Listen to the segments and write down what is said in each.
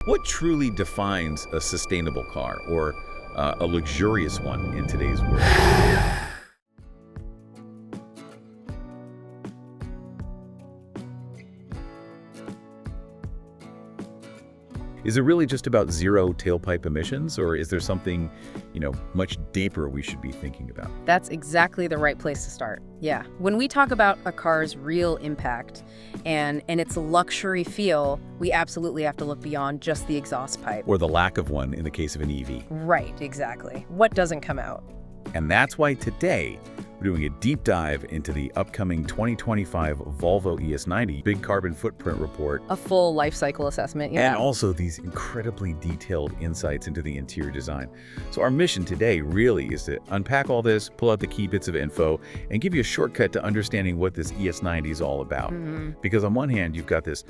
What truly defines a sustainable car or a luxurious one in today's world? Is it really just about zero tailpipe emissions, or is there something, much deeper we should be thinking about? That's exactly the right place to start. Yeah. When we talk about a car's real impact and its luxury feel, we absolutely have to look beyond just the exhaust pipe. Or the lack of one in the case of an EV. Right, exactly. What doesn't come out? And that's why today we're doing a deep dive into the upcoming 2025 Volvo ES90 Big Carbon Footprint Report. A full life cycle assessment, yeah. And also these incredibly detailed insights into the interior design. So our mission today really is to unpack all this, pull out the key bits of info, and give you a shortcut to understanding what this ES90 is all about. Because on one hand, you've got this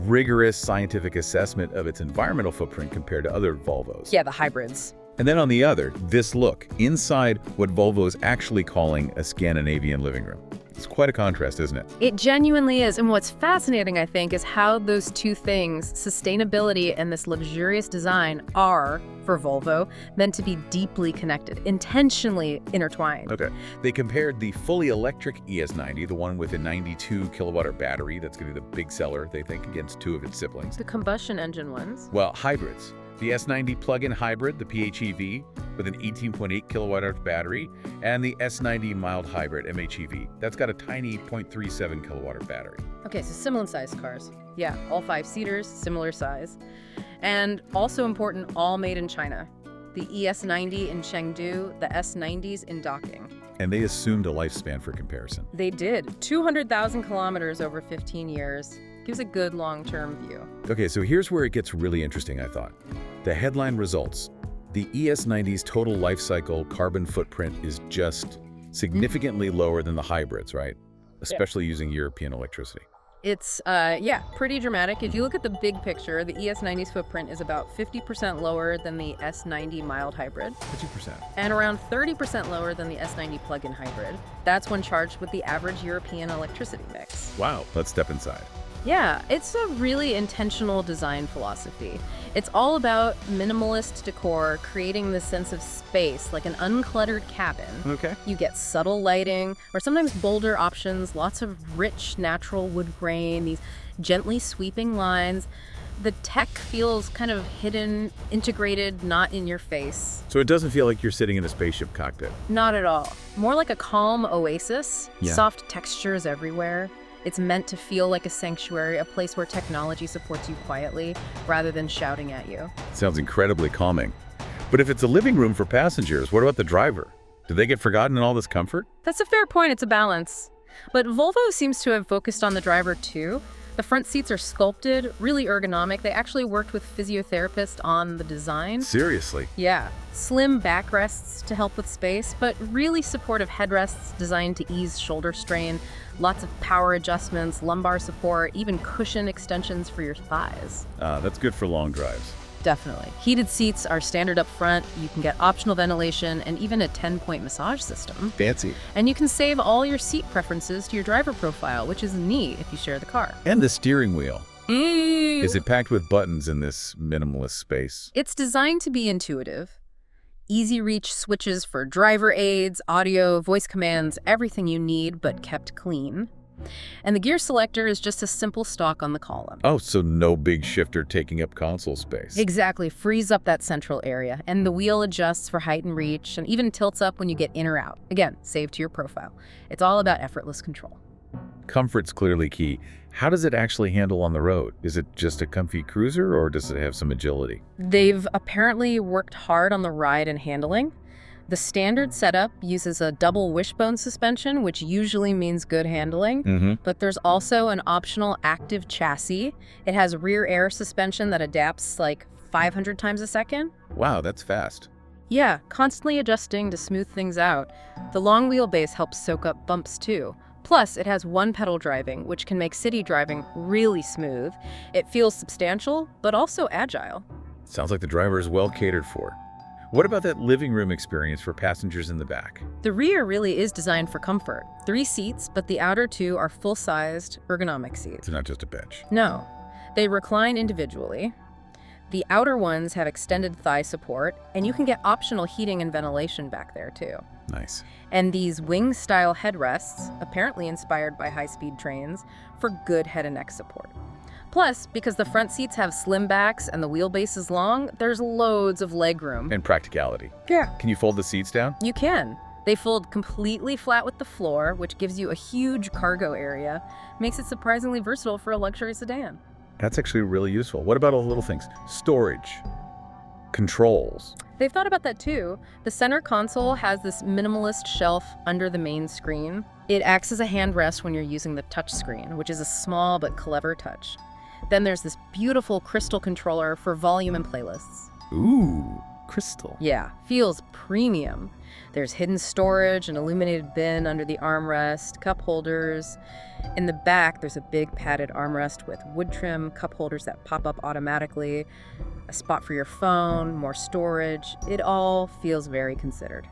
rigorous scientific assessment of its environmental footprint compared to other Volvos. Yeah, the hybrids. And then on the other, this look inside what Volvo is actually calling a Scandinavian living room. It's quite a contrast, isn't it? It genuinely is. And what's fascinating, I think, is how those two things, sustainability and this luxurious design, are, for Volvo, meant to be deeply connected, intentionally intertwined. Okay. They compared the fully electric ES90, the one with a 92 kilowatt-hour battery, that's going to be the big seller, they think, against two of its siblings. The combustion engine ones. Well, hybrids. The S90 plug-in hybrid, the PHEV, with an 18.8 kilowatt-hour battery, and the S90 mild hybrid, MHEV. That's got a tiny 0.37 kilowatt-hour battery. Okay, so similar-sized cars. Yeah, all 5-seaters, similar size. And also important, all made in China. The ES90 in Chengdu, the S90s in Docking. And they assumed a lifespan for comparison. They did. 200,000 kilometers over 15 years. Gives a good long-term view. Okay, so here's where it gets really interesting, I thought. The headline results. The ES90's total life cycle carbon footprint is just significantly lower than the hybrids, right? Especially using European electricity. It's, pretty dramatic. If you look at the big picture, the ES90's footprint is about 50% lower than the S90 mild hybrid. 50%. And around 30% lower than the S90 plug-in hybrid. That's when charged with the average European electricity mix. Wow, let's step inside. Yeah, it's a really intentional design philosophy. It's all about minimalist decor, creating this sense of space, like an uncluttered cabin. Okay. You get subtle lighting, or sometimes bolder options, lots of rich natural wood grain, these gently sweeping lines. The tech feels kind of hidden, integrated, not in your face. So it doesn't feel like you're sitting in a spaceship cockpit? Not at all. More like a calm oasis, Yeah. Soft textures everywhere. It's meant to feel like a sanctuary, a place where technology supports you quietly rather than shouting at you. Sounds incredibly calming. But if it's a living room for passengers, what about the driver? Do they get forgotten in all this comfort? That's a fair point. It's a balance. But Volvo seems to have focused on the driver too. The front seats are sculpted, really ergonomic. They actually worked with physiotherapists on the design. Seriously? Yeah. Slim backrests to help with space, but really supportive headrests designed to ease shoulder strain. Lots of power adjustments, lumbar support, even cushion extensions for your thighs. That's good for long drives. Definitely. Heated seats are standard up front. You can get optional ventilation and even a 10-point massage system. Fancy. And you can save all your seat preferences to your driver profile, which is neat if you share the car. And the steering wheel. Is it packed with buttons in this minimalist space? It's designed to be intuitive. Easy reach switches for driver aids, audio, voice commands, everything you need, but kept clean. And the gear selector is just a simple stalk on the column. Oh, so no big shifter taking up console space. Exactly. Frees up that central area. And the wheel adjusts for height and reach, and even tilts up when you get in or out. Again, save to your profile. It's all about effortless control. Comfort's clearly key. How does it actually handle on the road? Is it just a comfy cruiser, or does it have some agility? They've apparently worked hard on the ride and handling. The standard setup uses a double wishbone suspension, which usually means good handling, but there's also an optional active chassis. It has rear air suspension that adapts like 500 times a second. Wow, that's fast. Yeah, constantly adjusting to smooth things out. The long wheelbase helps soak up bumps too. Plus, it has one-pedal driving, which can make city driving really smooth. It feels substantial, but also agile. Sounds like the driver is well catered for. What about that living room experience for passengers in the back? The rear really is designed for comfort. 3 seats, but the outer 2 are full-sized ergonomic seats. It's not just a bench. No, they recline individually. The outer ones have extended thigh support, and you can get optional heating and ventilation back there too. Nice. And these wing-style headrests, apparently inspired by high-speed trains, for good head and neck support. Plus, because the front seats have slim backs and the wheelbase is long, there's loads of legroom. And practicality. Yeah. Can you fold the seats down? You can. They fold completely flat with the floor, which gives you a huge cargo area, makes it surprisingly versatile for a luxury sedan. That's actually really useful. What about all the little things? Storage, controls. They've thought about that too. The center console has this minimalist shelf under the main screen. It acts as a handrest when you're using the touch screen, which is a small but clever touch. Then there's this beautiful crystal controller for volume and playlists. Ooh, crystal. Yeah, feels premium. There's hidden storage, an illuminated bin under the armrest, cup holders. In the back, there's a big padded armrest with wood trim, cup holders that pop up automatically, a spot for your phone, more storage. It all feels very considered.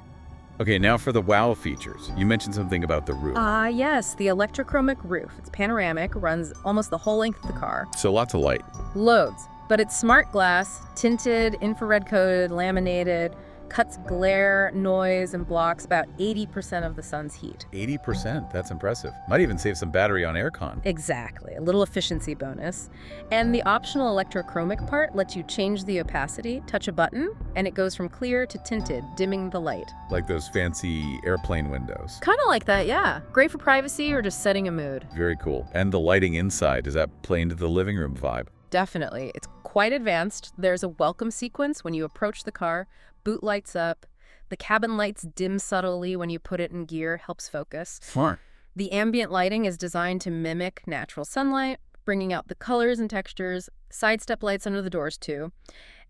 Okay, now for the wow features. You mentioned something about the roof. Yes, the electrochromic roof. It's panoramic, runs almost the whole length of the car. So lots of light. Loads. But it's smart glass, tinted, infrared coated, laminated, cuts glare, noise, and blocks about 80% of the sun's heat. 80%, that's impressive. Might even save some battery on aircon. Exactly, a little efficiency bonus. And the optional electrochromic part lets you change the opacity, touch a button, and it goes from clear to tinted, dimming the light. Like those fancy airplane windows. Kind of like that, yeah. Great for privacy or just setting a mood. Very cool. And the lighting inside, does that play into the living room vibe? Definitely. It's quite advanced. There's a welcome sequence when you approach the car. Boot lights up. The cabin lights dim subtly when you put it in gear, helps focus. Smart. The ambient lighting is designed to mimic natural sunlight, bringing out the colors and textures, side step lights under the doors too.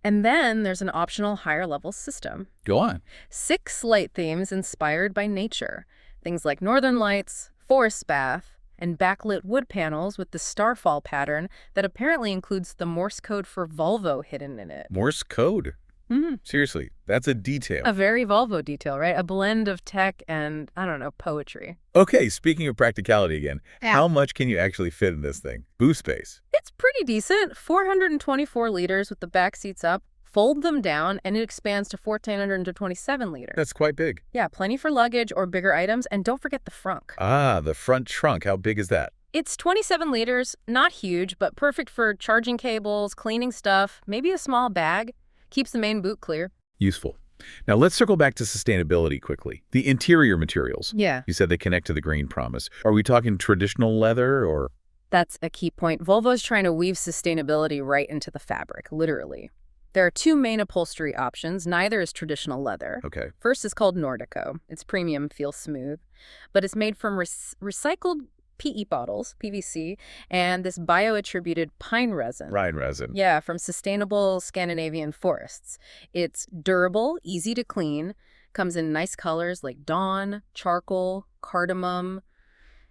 And then there's an optional higher level system. Go on. 6 light themes inspired by nature. Things like northern lights, forest bath, and backlit wood panels with the starfall pattern that apparently includes the Morse code for Volvo hidden in it. Morse code? Mm-hmm. Seriously, that's a detail. A very Volvo detail, right? A blend of tech and, I don't know, poetry. Okay, speaking of practicality again, Yeah. How much can you actually fit in this thing? Boot space. It's pretty decent. 424 liters with the back seats up. Fold them down, and it expands to 1,427 liters. That's quite big. Yeah, plenty for luggage or bigger items, and don't forget the frunk. Ah, the front trunk. How big is that? It's 27 liters, not huge, but perfect for charging cables, cleaning stuff, maybe a small bag. Keeps the main boot clear. Useful. Now let's circle back to sustainability quickly. The interior materials. Yeah. You said they connect to the green promise. Are we talking traditional leather or? That's a key point. Volvo's trying to weave sustainability right into the fabric, literally. There are 2 main upholstery options. Neither is traditional leather. Okay. First is called Nordico. It's premium, feels smooth, but it's made from recycled PE bottles, PVC, and this bio-attributed pine resin. Rhine resin. Yeah, from sustainable Scandinavian forests. It's durable, easy to clean, comes in nice colors like dawn, charcoal, cardamom.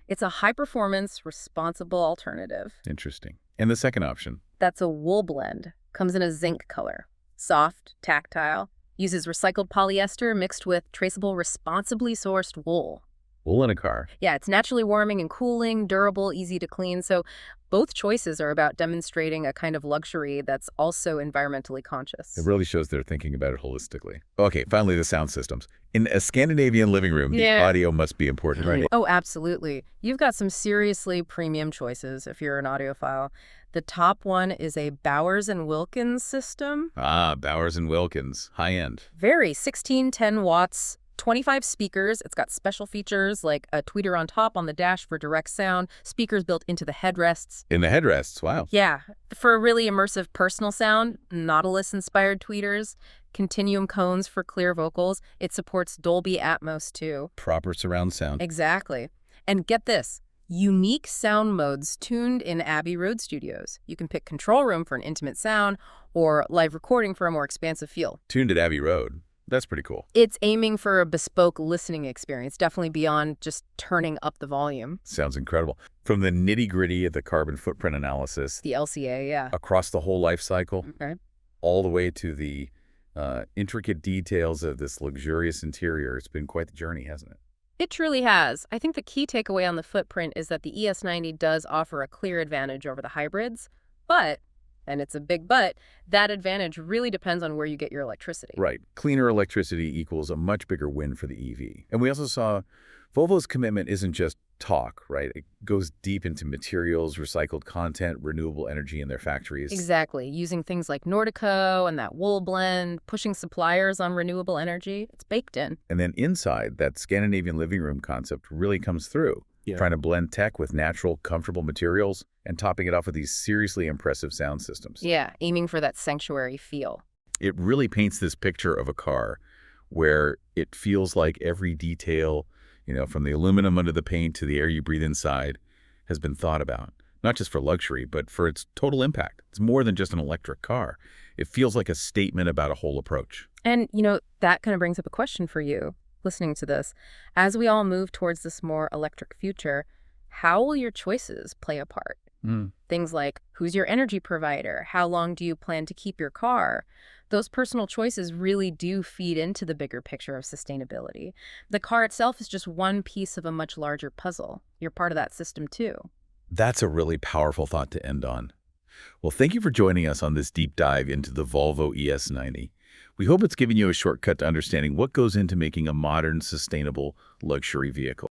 It's a high-performance, responsible alternative. Interesting. And the second option? That's a wool blend. Comes in a zinc color. Soft, tactile. Uses recycled polyester mixed with traceable, responsibly sourced wool. Wool in a car. Yeah, it's naturally warming and cooling, durable, easy to clean. So both choices are about demonstrating a kind of luxury that's also environmentally conscious. It really shows they're thinking about it holistically. Okay, finally the sound systems. In a Scandinavian living room, the audio must be important, right? Oh, absolutely. You've got some seriously premium choices if you're an audiophile. The top one is a Bowers & Wilkins system. Ah, Bowers & Wilkins. High end. Very 1610 watts. 25 speakers. It's got special features like a tweeter on top on the dash for direct sound, speakers built into the headrests. In the headrests, wow. Yeah, for a really immersive personal sound, Nautilus-inspired tweeters, continuum cones for clear vocals. It supports Dolby Atmos too. Proper surround sound. Exactly. And get this, unique sound modes tuned in Abbey Road Studios. You can pick control room for an intimate sound or live recording for a more expansive feel. Tuned at Abbey Road. That's pretty cool. It's aiming for a bespoke listening experience, definitely beyond just turning up the volume. Sounds incredible. From the nitty-gritty of the carbon footprint analysis, The LCA, yeah. across the whole life cycle, Okay. all the way to the intricate details of this luxurious interior. It's been quite the journey, hasn't it? It truly has. I think the key takeaway on the footprint is that the ES90 does offer a clear advantage over the hybrids, but and it's a big but, that advantage really depends on where you get your electricity. Right. Cleaner electricity equals a much bigger win for the EV. And we also saw Volvo's commitment isn't just talk, right? It goes deep into materials, recycled content, renewable energy in their factories. Exactly. Using things like Nordico and that wool blend, pushing suppliers on renewable energy, it's baked in. And then inside, that Scandinavian living room concept really comes through, trying to blend tech with natural, comfortable materials and topping it off with these seriously impressive sound systems. Yeah, aiming for that sanctuary feel. It really paints this picture of a car where it feels like every detail, from the aluminum under the paint to the air you breathe inside, has been thought about. Not just for luxury, but for its total impact. It's more than just an electric car. It feels like a statement about a whole approach. And, that kind of brings up a question for you, listening to this. As we all move towards this more electric future, how will your choices play a part? Things like, who's your energy provider? How long do you plan to keep your car? Those personal choices really do feed into the bigger picture of sustainability. The car itself is just one piece of a much larger puzzle. You're part of that system too. That's a really powerful thought to end on. Well, thank you for joining us on this deep dive into the Volvo ES90. We hope it's given you a shortcut to understanding what goes into making a modern, sustainable luxury vehicle.